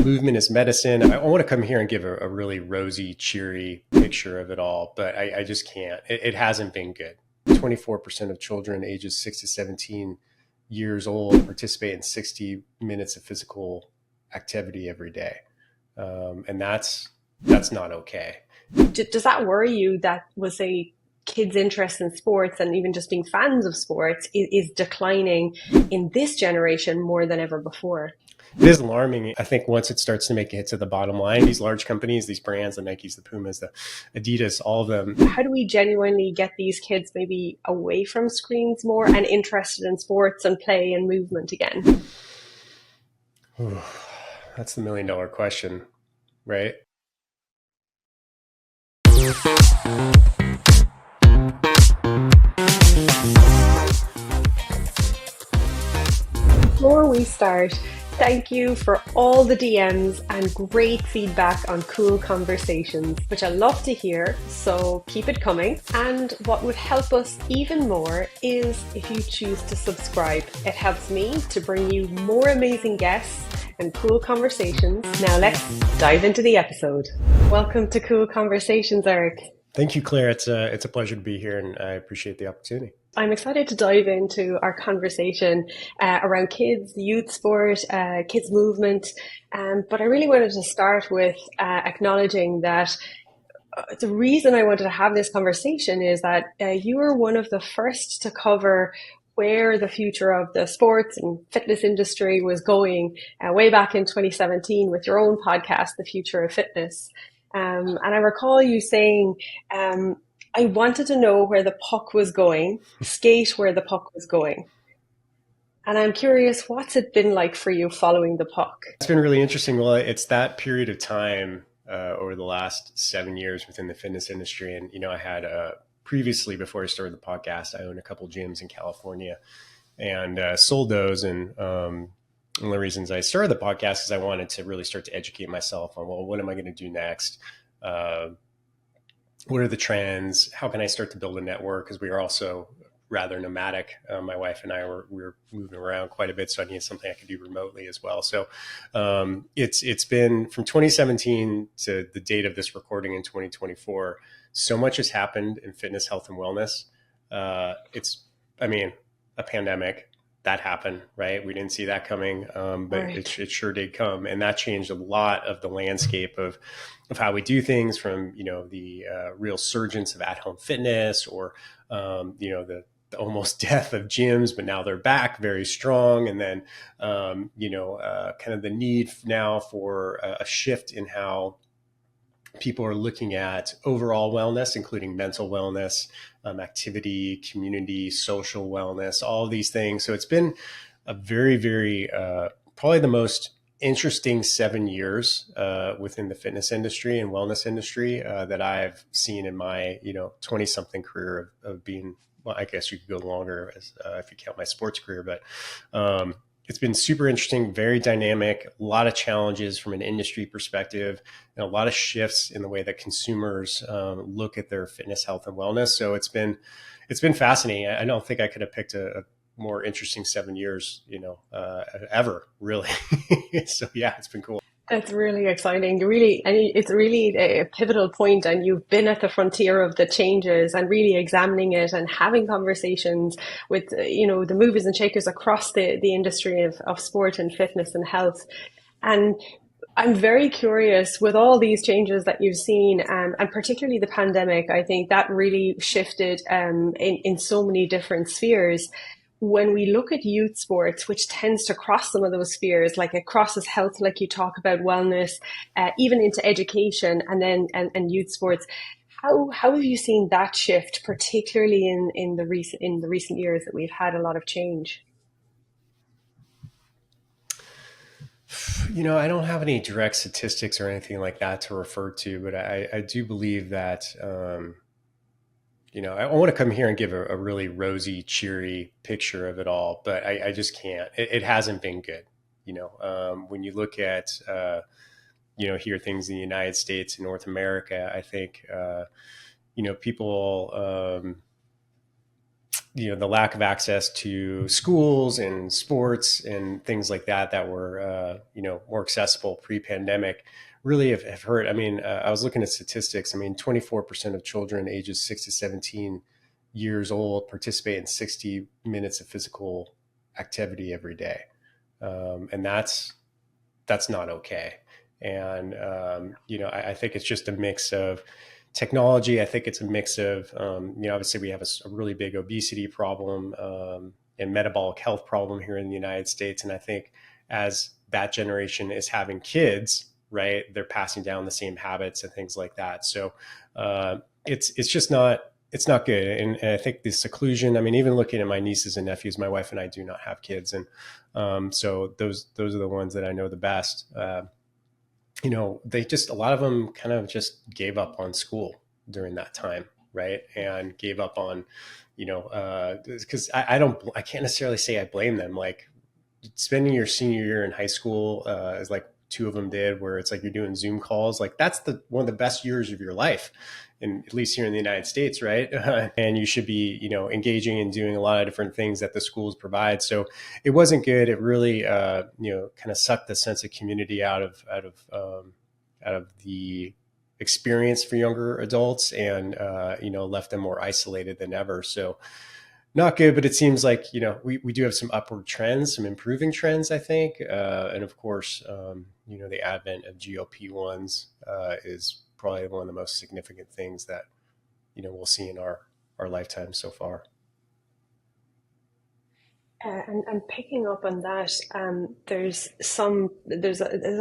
movement is medicine. I want to come here and give a really rosy, cheery picture of it all, but I just can't. It hasn't been good. 24% of children ages 6 to 17 years old participate in 60 minutes of physical activity every day. And that's not okay. Does that worry you that was a kids' interest in sports and even just being fans of sports is declining in this generation more than ever before? It is alarming. I think once it starts to make a hit to the bottom line, these large companies, these brands, the Nikes, the Pumas, the Adidas, all of them. How do we genuinely get these kids maybe away from screens more and interested in sports and play and movement again? That's the $1 million question, right? Before we start, thank you for all the DMs and great feedback on Kuul Conversations, which I love to hear, so keep it coming. And what would help us even more is if you choose to subscribe. It helps me to bring you more amazing guests and cool conversations. Now let's dive into the episode. Welcome to Kuul Conversations, Eric. Thank you, Claire. It's a pleasure to be here, and I appreciate the opportunity. I'm excited to dive into our conversation around kids, youth sport, kids movement. But I really wanted to start with acknowledging that the reason I wanted to have this conversation is that you were one of the first to cover where the future of the sports and fitness industry was going way back in 2017 with your own podcast, The Future of Fitness. And I recall you saying, I wanted to know where the puck was going, skate where the puck was going. And I'm curious, what's it been like for you following the puck? It's been really interesting. Well, it's that period of time over the last 7 years within the fitness industry. And, I had previously, before I started the podcast, I owned a couple gyms in California and sold those. And one of the reasons I started the podcast is I wanted to really start to educate myself on, well, what am I going to do next? What are the trends? How can I start to build a network? Because we are also rather nomadic. My wife and I we were moving around quite a bit, so I needed something I could do remotely as well. So it's been from 2017 to the date of this recording in 2024. So much has happened in fitness, health, and wellness. A pandemic that happened, right? We didn't see that coming, but Right. it sure did come, and that changed a lot of the landscape of how we do things. From the real surgence of at-home fitness, or the almost death of gyms, but now they're back very strong. And then kind of the need now for a shift in how people are looking at overall wellness, including mental wellness, activity, community, social wellness, all of these things. So it's been a very, very, probably the most interesting 7 years within the fitness industry and wellness industry that I've seen in my 20 something career of being, well, I guess you could go longer if you count my sports career, but it's been super interesting, very dynamic, a lot of challenges from an industry perspective, and a lot of shifts in the way that consumers look at their fitness, health, and wellness. So it's been fascinating. I don't think I could have picked a more interesting 7 years, ever, really. So yeah, it's been cool. It's really exciting. It's really a pivotal point, and you've been at the frontier of the changes and really examining it and having conversations with, the movers and shakers across the industry of sport and fitness and health. And I'm very curious with all these changes that you've seen, and particularly the pandemic. I think that really shifted in so many different spheres. When we look at youth sports, which tends to cross some of those spheres, like it crosses health, like you talk about wellness, even into education, and then and youth sports. How have you seen that shift, particularly in the recent years that we've had a lot of change? I don't have any direct statistics or anything like that to refer to, but I do believe that, I want to come here and give a really rosy, cheery picture of it all, but I just can't. It hasn't been good. When you look at, hear things in the United States and North America, I think, people, the lack of access to schools and sports and things like that that were more accessible pre-pandemic really have hurt. I mean, I was looking at statistics. I mean, 24% of children ages 6 to 17 years old participate in 60 minutes of physical activity every day, and that's not okay. And I think it's just a mix of technology. I think it's a mix of obviously we have a really big obesity problem, and metabolic health problem here in the United States. And I think as that generation is having kids, right, they're passing down the same habits and things like that. So it's just not. It's not good. And I think the seclusion, I mean, even looking at my nieces and nephews, my wife and I do not have kids. And so those are the ones that I know the best. They just, a lot of them kind of just gave up on school during that time, right? And gave up on, because I can't necessarily say I blame them. Like spending your senior year in high school is like two of them did, where it's like you're doing Zoom calls. Like that's one of the best years of your life, and at least here in the United States, right? And you should be, engaging and doing a lot of different things that the schools provide. So it wasn't good. It really, kind of sucked the sense of community out of the experience for younger adults, and left them more isolated than ever. So not good, but it seems like, we do have some upward trends, some improving trends, I think. And of course, the advent of GLP-1s is probably one of the most significant things that, we'll see in our lifetime so far. And picking up on that, there's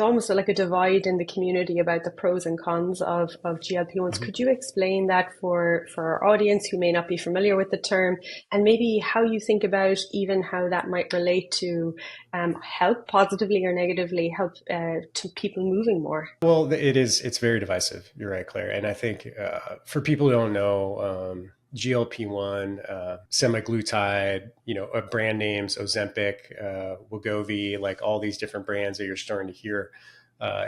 almost like a divide in the community about the pros and cons of GLP-1s. Mhm. Could you explain that for our audience who may not be familiar with the term, and maybe how you think about even how that might relate to help positively or negatively help to people moving more? Well, it's very divisive. You're right, Claire. And I think for people who don't know, GLP-1, semaglutide, brand names, Ozempic, Wegovy, like all these different brands that you're starting to hear.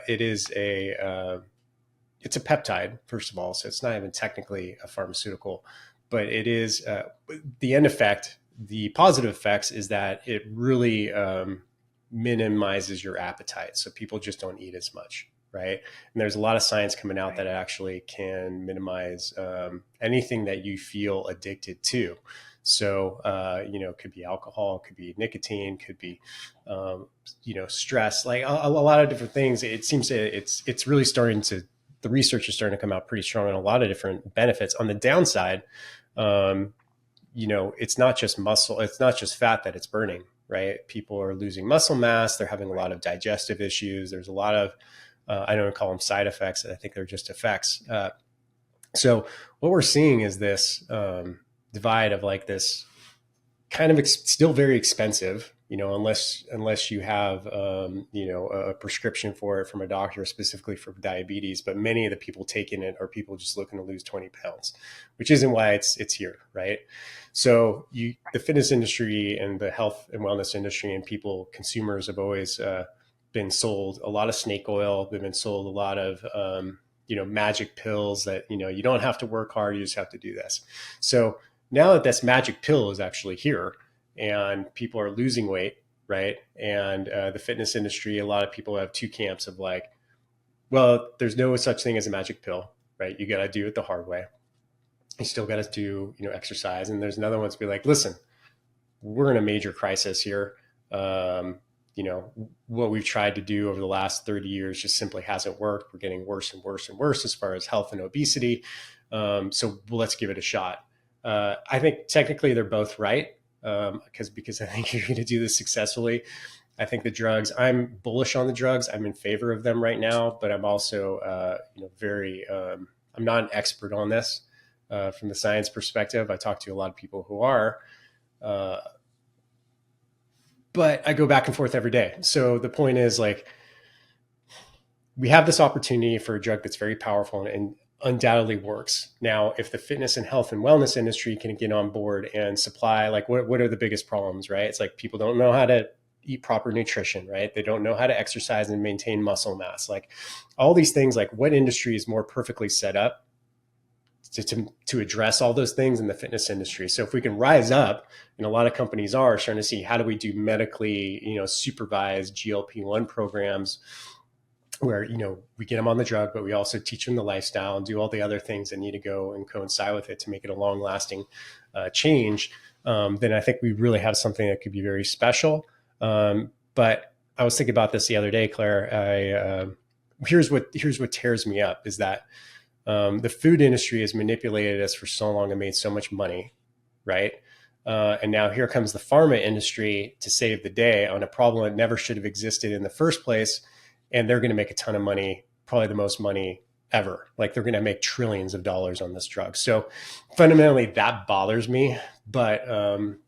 It's a peptide, first of all, so it's not even technically a pharmaceutical, but it is the end effect. The positive effects is that it really minimizes your appetite, so people just don't eat as much, right? And there's a lot of science coming out that it actually can minimize anything that you feel addicted to. So, it could be alcohol, it could be nicotine, could be, stress, like a lot of different things. It seems that it's really starting to, the research is starting to come out pretty strong on a lot of different benefits. On the downside, it's not just muscle, it's not just fat that it's burning, right? People are losing muscle mass. They're having a lot of digestive issues. There's a lot of, I don't call them side effects. I think they're just effects. So what we're seeing is this divide of like this kind of still very expensive, unless you have, a prescription for it from a doctor specifically for diabetes. But many of the people taking it are people just looking to lose 20 pounds, which isn't why it's here, right? So the fitness industry and the health and wellness industry and consumers have always been sold a lot of snake oil. They've been sold a lot of, magic pills that, you don't have to work hard. You just have to do this. So now that this magic pill is actually here and people are losing weight, right? And the fitness industry, a lot of people have two camps of like, well, there's no such thing as a magic pill, right? You got to do it the hard way. You still got to do, exercise. And there's another one to be like, listen, we're in a major crisis here. What we've tried to do over the last 30 years just simply hasn't worked. We're getting worse and worse and worse as far as health and obesity. So let's give it a shot. I think technically they're both right, because I think you're going to do this successfully. I think the drugs, I'm bullish on the drugs. I'm in favor of them right now, but I'm also, I'm not an expert on this from the science perspective. I talk to a lot of people who are, but I go back and forth every day. So the point is, like, we have this opportunity for a drug that's very powerful and undoubtedly works. Now, if the fitness and health and wellness industry can get on board and supply, like, what are the biggest problems, right? It's like people don't know how to eat proper nutrition, right? They don't know how to exercise and maintain muscle mass. Like all these things, like what industry is more perfectly set up to address all those things in the fitness industry. So if we can rise up, and a lot of companies are starting to see, how do we do medically, supervised GLP-1 programs where, we get them on the drug, but we also teach them the lifestyle and do all the other things that need to go and coincide with it to make it a long lasting change. Then I think we really have something that could be very special. But I was thinking about this the other day, Claire. Here's what tears me up is that the food industry has manipulated us for so long and made so much money, right? And now here comes the pharma industry to save the day on a problem that never should have existed in the first place. And they're going to make a ton of money, probably the most money ever. Like they're going to make trillions of dollars on this drug. So fundamentally that bothers me. But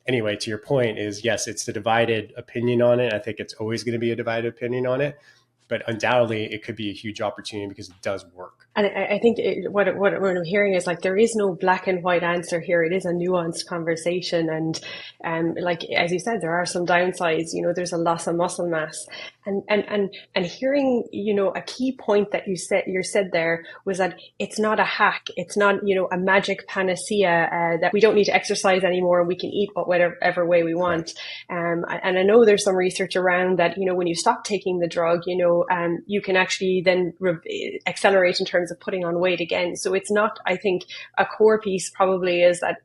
anyway, to your point is, yes, it's the divided opinion on it. I think it's always going to be a divided opinion on it. But undoubtedly, it could be a huge opportunity because it does work. And I think what I'm hearing is like there is no black and white answer here. It is a nuanced conversation, and like as you said, there are some downsides. There's a loss of muscle mass, and hearing a key point that you said there was that it's not a hack. It's not a magic panacea that we don't need to exercise anymore and we can eat whatever way we want. Right. And I know there's some research around that. When you stop taking the drug, you can actually then accelerate in terms of putting on weight again. So it's not, I think, a core piece probably is that,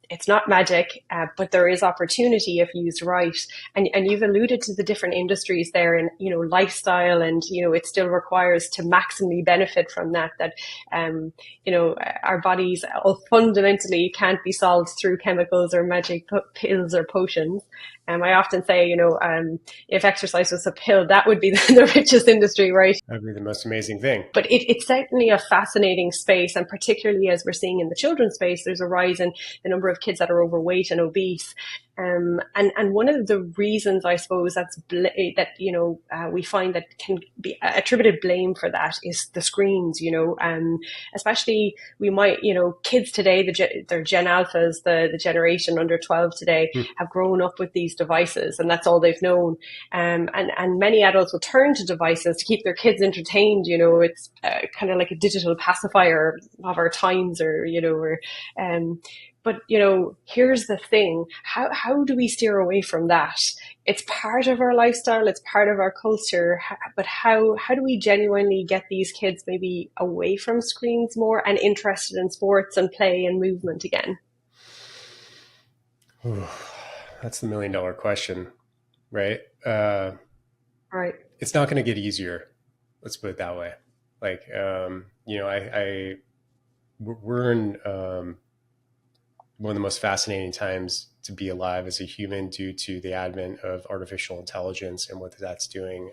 it's not magic, but there is opportunity if used right. And you've alluded to the different industries there and, lifestyle and, it still requires to maximally benefit from that, our bodies fundamentally can't be solved through chemicals or magic pills or potions. I often say, if exercise was a pill, that would be the richest industry, right? That would be the most amazing thing. But it's certainly a fascinating space. And particularly as we're seeing in the children's space, there's a rise in the number of kids that are overweight and obese. And one of the reasons, I suppose, we find that can be attributed blame for that is the screens, especially we might, kids today, they're Gen Alphas, the generation under 12 today, have grown up with these devices and that's all they've known. And many adults will turn to devices to keep their kids entertained. It's kind of like a digital pacifier of our times but here's the thing. How do we steer away from that? It's part of our lifestyle. It's part of our culture. But how do we genuinely get these kids maybe away from screens more and interested in sports and play and movement again? That's the $1 million question, right? Right. It's not going to get easier. Let's put it that way. Like, we're in one of the most fascinating times to be alive as a human due to the advent of artificial intelligence and what that's doing.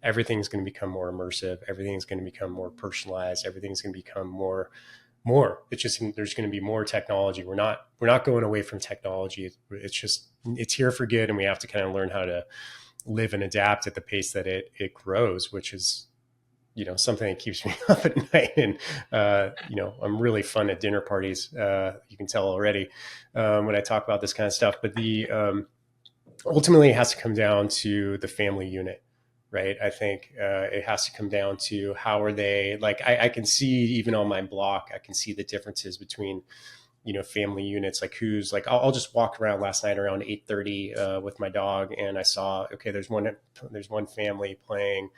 Everything's going to become more immersive. Everything's going to become more personalized. Everything's going to become more. It's just, there's going to be more technology. We're not going away from technology. It's here for good. And we have to kind of learn how to live and adapt at the pace that it grows, which is, something that keeps me up at night. And, I'm really fun at dinner parties. You can tell already when I talk about this kind of stuff, but ultimately it has to come down to the family unit, right? I think it has to come down to how are they, like, I can see even on my block, I can see the differences between, family units, like who's like, I'll just walk around last night around 8:30 with my dog. And I saw, okay, there's one family playing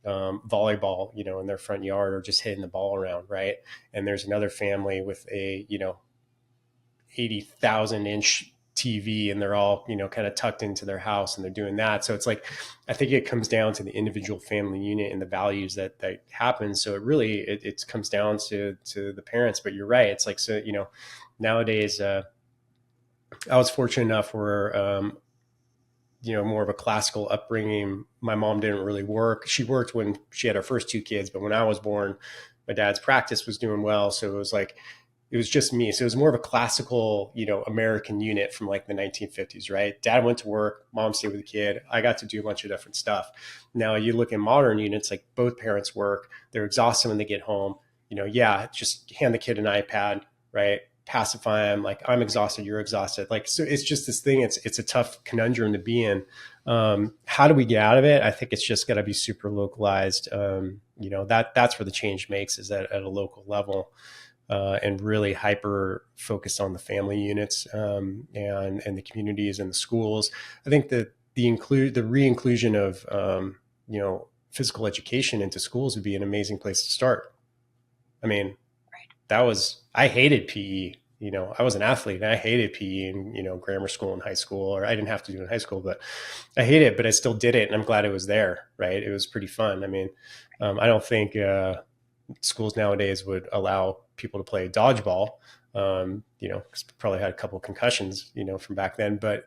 volleyball, in their front yard or just hitting the ball around. Right. And there's another family with a, 80,000 inch TV and they're all, kind of tucked into their house and they're doing that. So it's like, I think it comes down to the individual family unit and the values that happen. So it comes down to the parents, but you're right. It's like, so, nowadays, I was fortunate enough where, more of a classical upbringing. My mom didn't really work. She worked when she had her first two kids, but when I was born, my dad's practice was doing well. So it was like, it was just me. So it was more of a classical, American unit from like the 1950s, right? Dad went to work, mom stayed with the kid. I got to do a bunch of different stuff. Now you look at modern units, like both parents work, they're exhausted when they get home, just hand the kid an iPad, right? Pacify them, like I'm exhausted, you're exhausted. Like, so it's just this thing, it's a tough conundrum to be in. How do we get out of it? I think it's just got to be super localized. That's where the change makes is at a local level. and really hyper focused on the family units, and the communities and the schools. I think that the re-inclusion of physical education into schools would be an amazing place to start. I mean, I hated PE. I was an athlete and I hated PE in, grammar school and high school, or I didn't have to do it in high school, but I hated it, but I still did it. And I'm glad it was there. Right. It was pretty fun. I mean, I don't think, schools nowadays would allow people to play dodgeball. Cause probably had a couple of concussions, from back then, but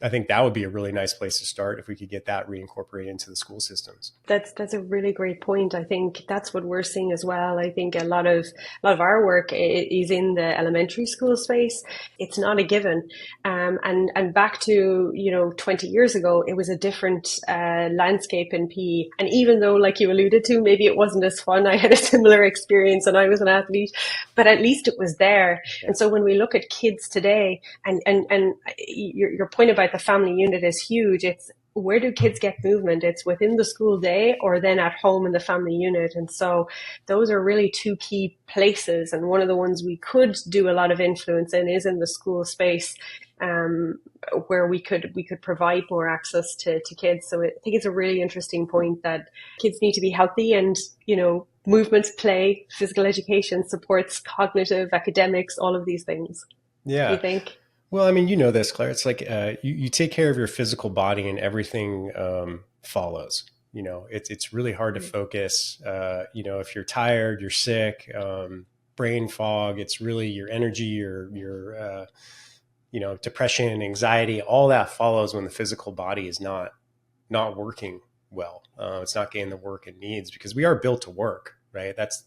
I think that would be a really nice place to start if we could get that reincorporated into the school systems. That's a really great point. I think that's what we're seeing as well. I think a lot of our work is in the elementary school space. It's not a given, and back to 20 years ago, it was a different landscape in PE. And even though, like you alluded to, maybe it wasn't as fun. I had a similar experience when I was an athlete, but at least it was there. Yeah. And so when we look at kids today, and your point about the family unit is huge. It's where do kids get movement? It's within the school day or then at home in the family unit. And so those are really two key places. And one of the ones we could do a lot of influence in is in the school space, where we could provide more access to kids. So I think it's a really interesting point that kids need to be healthy, and, movements, play, physical education supports cognitive, academics, all of these things. Do you Yeah. think? Well, I mean, you know this, Claire. It's like, you take care of your physical body and everything follows. It's really hard to focus. If you're tired, you're sick, brain fog. It's really your energy, your depression, anxiety. All that follows when the physical body is not working well. It's not getting the work it needs, because we are built to work, right? That's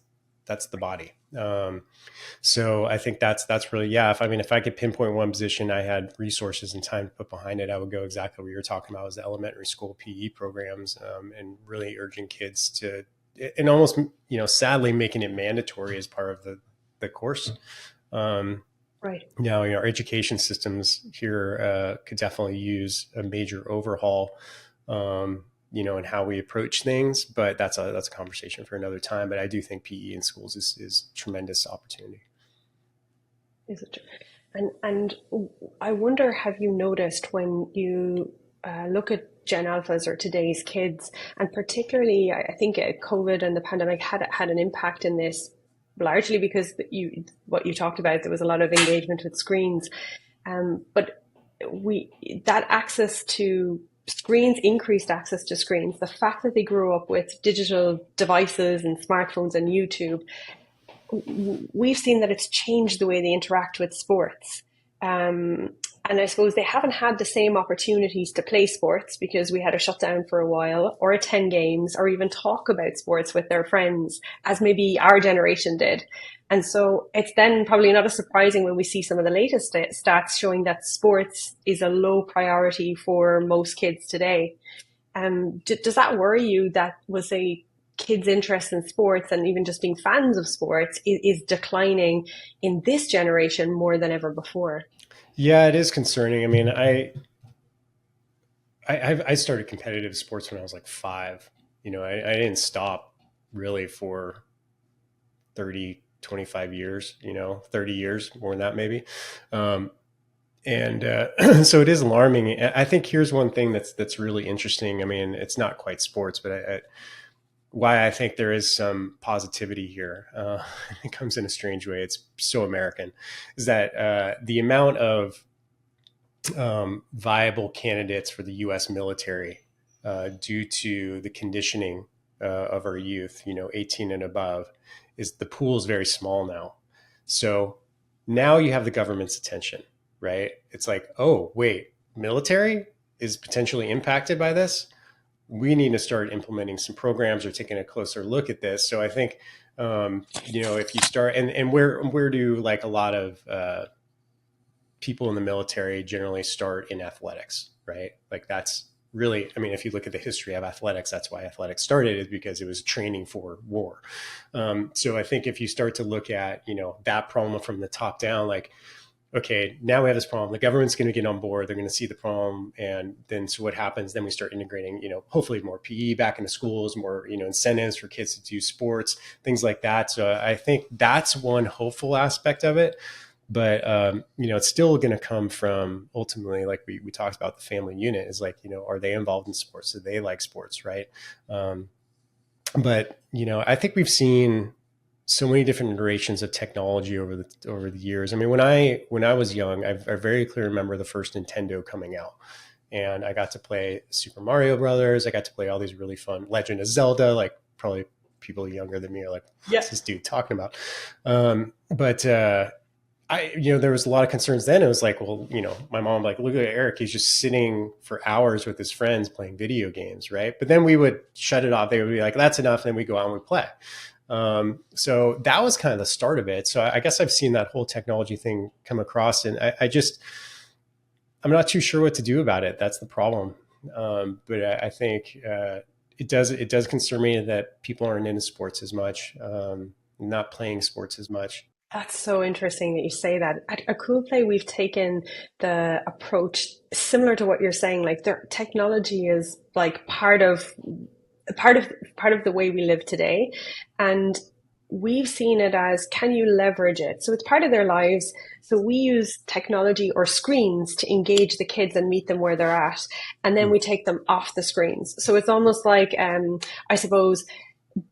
the body. So I think that's really, yeah. If I could pinpoint one position, I had resources and time to put behind it, I would go exactly what you're talking about, is the elementary school PE programs, and really urging kids to, and almost, sadly making it mandatory as part of the course. Right. Now, our education systems here could definitely use a major overhaul, and how we approach things. But that's a conversation for another time. But I do think PE in schools is tremendous opportunity. Is it? And I wonder, have you noticed when you look at Gen Alphas or today's kids, and particularly, I think COVID and the pandemic had an impact in this, largely because what you talked about, there was a lot of engagement with screens, but that access to screens, increased access to screens, the fact that they grew up with digital devices and smartphones and YouTube, we've seen that it's changed the way they interact with sports. And I suppose they haven't had the same opportunities to play sports because we had a shutdown for a while, or attend games, or even talk about sports with their friends as maybe our generation did. And so it's then probably not as surprising when we see some of the latest stats showing that sports is a low priority for most kids today. Does that worry you, that was a kids' interest in sports and even just being fans of sports is declining in this generation more than ever before? Yeah, it is concerning. I mean, I started competitive sports when I was like 5. I didn't stop really for 30, 25 years, 30 years, more than that maybe. And so it is alarming. I think here's one thing that's really interesting. I mean, it's not quite sports, but why I think there is some positivity here, it comes in a strange way. It's so American, is that the amount of viable candidates for the U.S. military, due to the conditioning of our youth, 18 and above, is the pool is very small now. So now you have the government's attention, right? It's like, oh, wait, military is potentially impacted by this. We need to start implementing some programs or taking a closer look at this. So I think, if you start, and where do, like, a lot of people in the military generally start in athletics, right? Like, that's really, I mean, if you look at the history of athletics, that's why athletics started, is because it was training for war. So I think if you start to look at, that problem from the top down, like, okay, now we have this problem. The government's going to get on board. They're going to see the problem. And then, so what happens? Then we start integrating, hopefully more PE back into schools, more, incentives for kids to do sports, things like that. So I think that's one hopeful aspect of it. But, it's still going to come from ultimately, like we talked about, the family unit is like, are they involved in sports? Do they like sports? Right. But, I think we've seen so many different iterations of technology over the years. I mean, when I was young, I very clearly remember the first Nintendo coming out, and I got to play Super Mario Brothers. I got to play all these really fun Legend of Zelda. Like probably people younger than me are like, Yeah. "What's this dude talking about?" But there was a lot of concerns then. It was like, well, my mom like, look at Eric. He's just sitting for hours with his friends playing video games, right? But then we would shut it off. They would be like, that's enough. And then we go out and we play. So that was kind of the start of it. So I guess I've seen that whole technology thing come across, and I'm not too sure what to do about it. That's the problem. But I think it does concern me that people aren't into sports as much, not playing sports as much. That's so interesting that you say that. At a Cool Play, we've taken the approach similar to what you're saying. Like, their technology is like part of part of the way we live today, and we've seen it as, can you leverage it? So it's part of their lives. So we use technology or screens to engage the kids and meet them where they're at, and then we take them off the screens. So it's almost like, I suppose,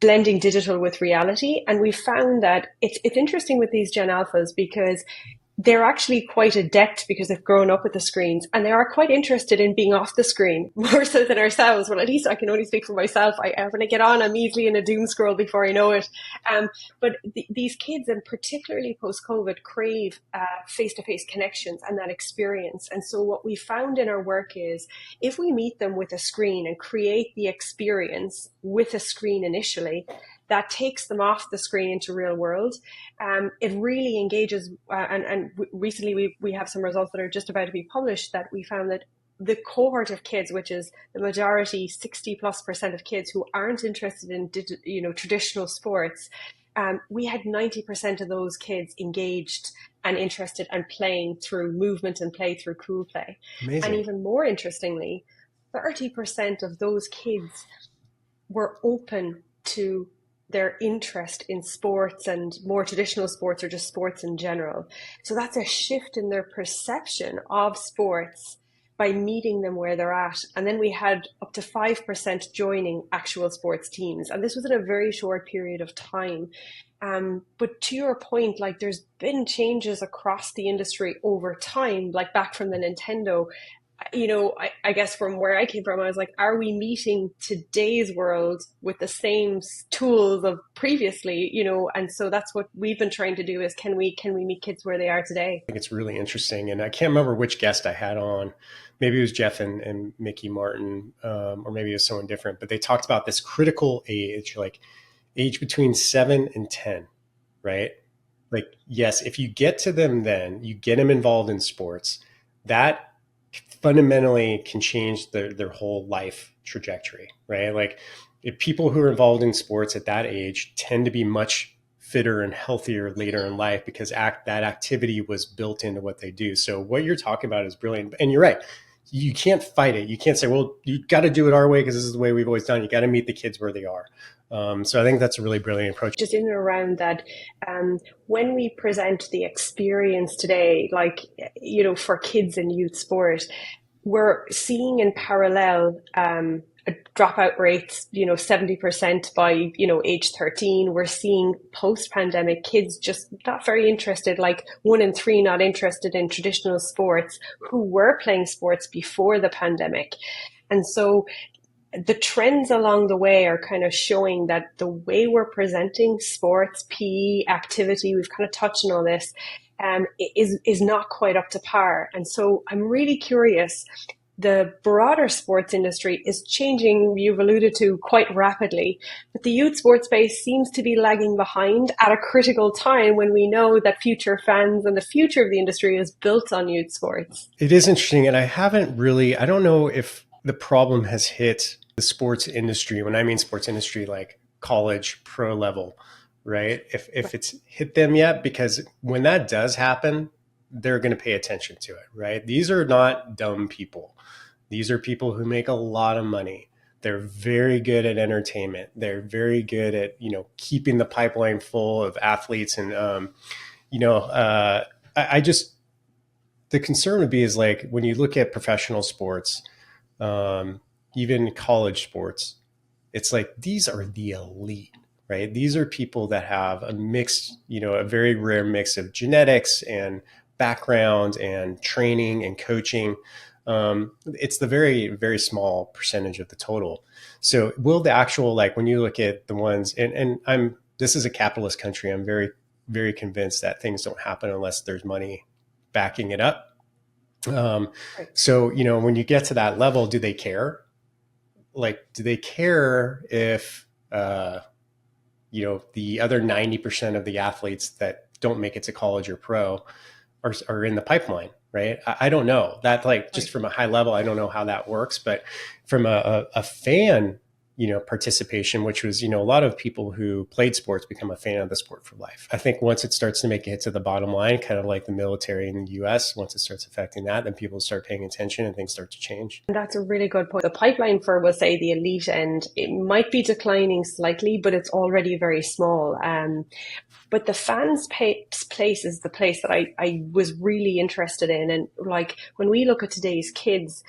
blending digital with reality. And we found that it's interesting with these Gen Alphas because they're actually quite adept because they've grown up with the screens, and they are quite interested in being off the screen more so than ourselves. Well, at least I can only speak for myself. When I get on, I'm easily in a doom scroll before I know it. But these kids, and particularly post-COVID, crave face-to-face connections and that experience. And so what we found in our work is, if we meet them with a screen and create the experience with a screen initially, that takes them off the screen into real world. It really engages, and recently we have some results that are just about to be published, that we found that the cohort of kids, which is the majority, 60+% of kids who aren't interested in traditional sports, we had 90% of those kids engaged and interested and playing through movement and play through Cool Play. And Amazing. even more interestingly, 30% of those kids were open to their interest in sports and more traditional sports, or just sports in general. So that's a shift in their perception of sports by meeting them where they're at. And then we had up to 5% joining actual sports teams. And this was in a very short period of time. But to your point, like, there's been changes across the industry over time, like back from the Nintendo. I guess from where I came from, I was like, are we meeting today's world with the same tools of previously? And so that's what we've been trying to do, is can we meet kids where they are today? I think it's really interesting. And I can't remember which guest I had on. Maybe it was Jeff and Mickey Martin, or maybe it was someone different, but they talked about this critical age, like age between 7 and 10, right? Like, yes, if you get to them, then you get them involved in sports, that fundamentally can change their whole life trajectory, right? Like, if people who are involved in sports at that age tend to be much fitter and healthier later in life, because that activity was built into what they do. So what you're talking about is brilliant. And you're right. You can't fight it. You can't say, well, you got to do it our way because this is the way we've always done it. You got to meet the kids where they are. So I think that's a really brilliant approach. Just in and around that, when we present the experience today, like, for kids in youth sport, we're seeing in parallel dropout rates, 70% by, age 13. We're seeing post-pandemic kids just not very interested, like 1 in 3 not interested in traditional sports, who were playing sports before the pandemic. And so the trends along the way are kind of showing that the way we're presenting sports, PE, activity, we've kind of touched on all this, is not quite up to par. And so I'm really curious. The broader sports industry is changing, you've alluded to, quite rapidly, but the youth sports space seems to be lagging behind at a critical time, when we know that future fans and the future of the industry is built on youth sports. It is interesting. And I don't know if the problem has hit the sports industry. When I mean sports industry, like college, pro level, right? If it's hit them yet, because when that does happen, they're going to pay attention to it, right? These are not dumb people. These are people who make a lot of money. They're very good at entertainment. They're very good at, keeping the pipeline full of athletes. And, I just, the concern would be is like when you look at professional sports, even college sports, it's like these are the elite, right? These are people that have a mix, a very rare mix of genetics and background and training and coaching. It's the very, very small percentage of the total. So will the actual, like when you look at the ones, and this is a capitalist country. I'm very, very convinced that things don't happen unless there's money backing it up. Right. So, when you get to that level, do they care? Like, do they care if, the other 90% of the athletes that don't make it to college or pro are in the pipeline, right? I don't know that, like, just Right. from a high level, I don't know how that works, but from a fan, participation, which was, a lot of people who played sports become a fan of the sport for life. I think once it starts to make a hit to the bottom line, kind of like the military in the US, once it starts affecting that, then people start paying attention and things start to change. And that's a really good point. The pipeline for, we'll say, the elite end, it might be declining slightly, but it's already very small. But the place is the place that I was really interested in. And like when we look at today's kids,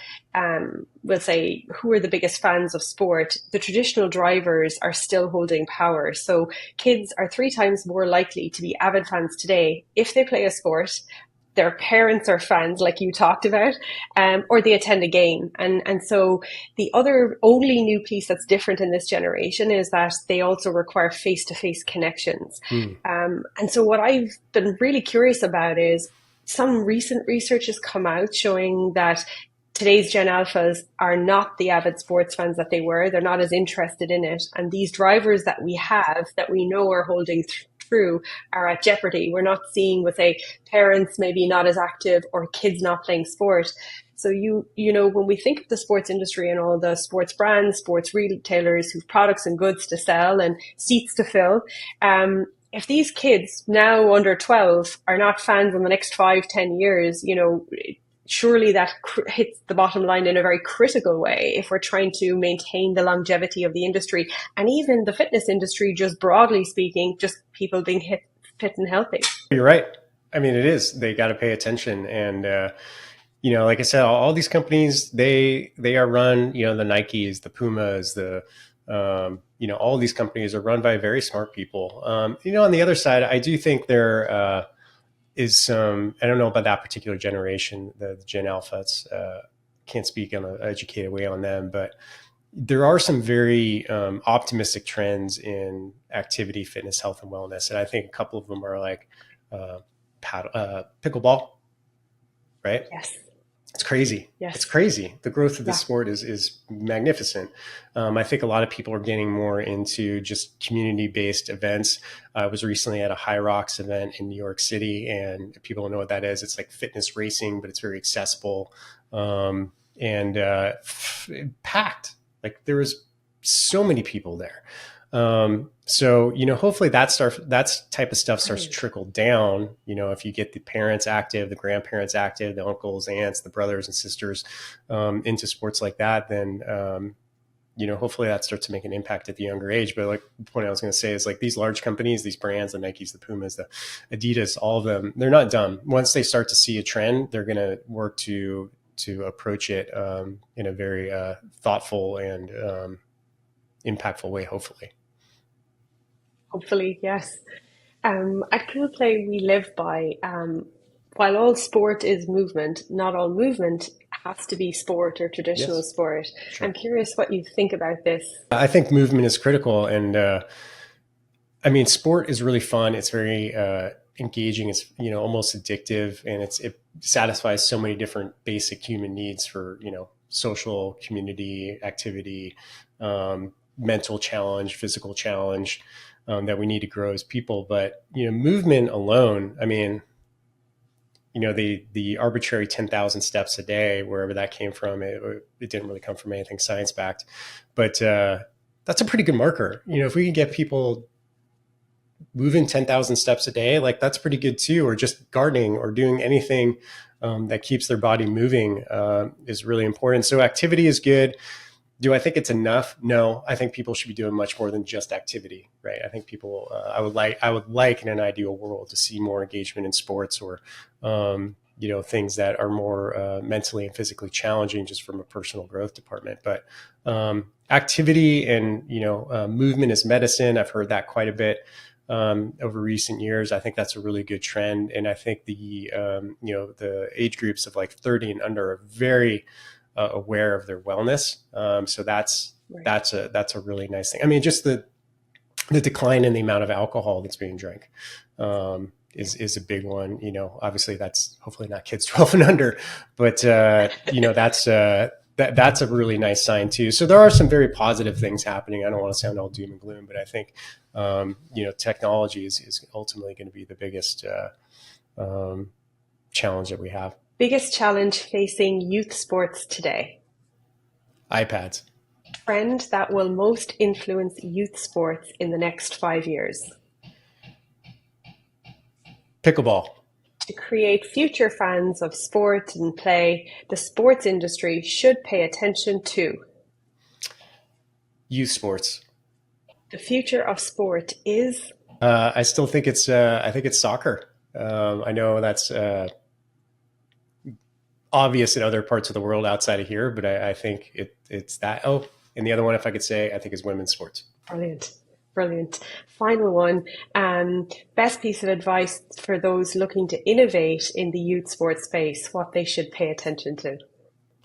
we'll say, who are the biggest fans of sport? The traditional drivers are still holding power. So kids are 3 times more likely to be avid fans today if they play a sport, their parents are fans, like you talked about, or they attend a game. And so the other only new piece that's different in this generation is that they also require face to face connections. Hmm. And so what I've been really curious about is some recent research has come out showing that today's Gen Alphas are not the avid sports fans that they were. They're not as interested in it. And these drivers that we have that we know are holding through are at jeopardy. We're not seeing with a parents maybe not as active or kids not playing sport. So when we think of the sports industry and all the sports brands, sports retailers who've products and goods to sell and seats to fill, if these kids now under 12 are not fans in the next 5, 10 years, surely that hits the bottom line in a very critical way if we're trying to maintain the longevity of the industry and even the fitness industry, just broadly speaking, just people being fit and healthy. You're right. I mean, it is. They got to pay attention, and like I said, all these companies they are run. The Nikes, the Pumas, all these companies are run by very smart people. On the other side, I do think there is some. I don't know about that particular generation, the Gen Alphas. Can't speak in an educated way on them, but there are some very optimistic trends in activity, fitness, health, and wellness, and I think a couple of them are like pickleball, right? Yes. It's crazy. Yes. It's crazy. The growth of the Yeah. sport is magnificent. I think a lot of people are getting more into just community-based events. I was recently at a High Rocks event in New York City, and people don't know what that is. It's like fitness racing, but it's very accessible and packed. Like there was so many people there. So hopefully that type of stuff starts to trickle down. If you get the parents active, the grandparents active, the uncles, aunts, the brothers and sisters into sports like that, then hopefully that starts to make an impact at the younger age. But like the point I was going to say is like these large companies, these brands, the Nikes, the Pumas, the Adidas, all of them, they're not dumb. Once they start to see a trend, they're going to work to approach it in a very thoughtful and impactful way, hopefully. Hopefully, yes. At Kuul Play, we live by while all sport is movement, not all movement has to be sport or traditional Yes, sport. sure. I'm curious what you think about this. I think movement is critical, and I mean, sport is really fun. It's very engaging. It's almost addictive, and it satisfies so many different basic human needs for social, community, activity, mental challenge, physical challenge that we need to grow as people. But movement alone, I mean, the arbitrary 10,000 steps a day, wherever that came from, it didn't really come from anything science backed, but that's a pretty good marker. If we can get people moving 10,000 steps a day, like that's pretty good too, or just gardening or doing anything that keeps their body moving is really important. So activity is good. Do I think it's enough? No, I think people should be doing much more than just activity, right? I think people, I would like in an ideal world to see more engagement in sports or, things that are more mentally and physically challenging just from a personal growth department. But activity and, movement is medicine. I've heard that quite a bit over recent years. I think that's a really good trend. And I think the age groups of like 30 and under are very aware of their wellness. So that's a really nice thing. I mean, just the decline in the amount of alcohol that's being drank is a big one. Obviously that's hopefully not kids 12 and under, but that's a really nice sign too. So there are some very positive things happening. I don't want to sound all doom and gloom, but I think technology is ultimately going to be the biggest challenge that we have. Biggest challenge facing youth sports today? iPads. Trend that will most influence youth sports in the next 5 years? Pickleball. To create future fans of sport and play, the sports industry should pay attention to youth sports. The future of sport is? I still think it's soccer. I know that's obvious in other parts of the world outside of here, but I think it's that. Oh, and the other one, if I could say, I think is women's sports. Brilliant. Final one. Best piece of advice for those looking to innovate in the youth sports space, what they should pay attention to?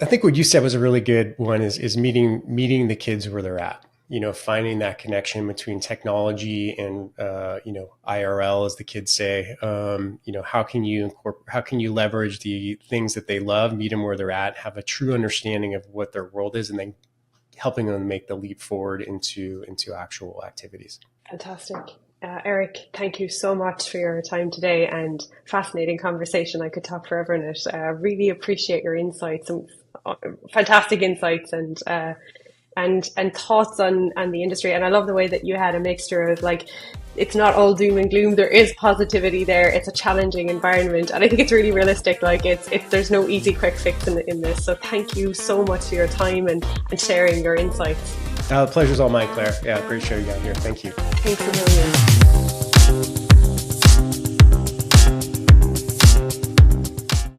I think what you said was a really good one is meeting the kids where they're at. Finding that connection between technology and, IRL, as the kids say. How can you leverage the things that they love, meet them where they're at, have a true understanding of what their world is, and then helping them make the leap forward into actual activities. Fantastic. Eric, thank you so much for your time today and fascinating conversation. I could talk forever on it. Really appreciate your insights, and fantastic insights and thoughts on the industry. And I love the way that you had a mixture of like, it's not all doom and gloom. There is positivity there. It's a challenging environment, and I think it's really realistic. Like there's no easy quick fix in this. So thank you so much for your time and sharing your insights. The pleasure's all mine, Claire. Yeah, great show you got here. Thank you. Thanks a million.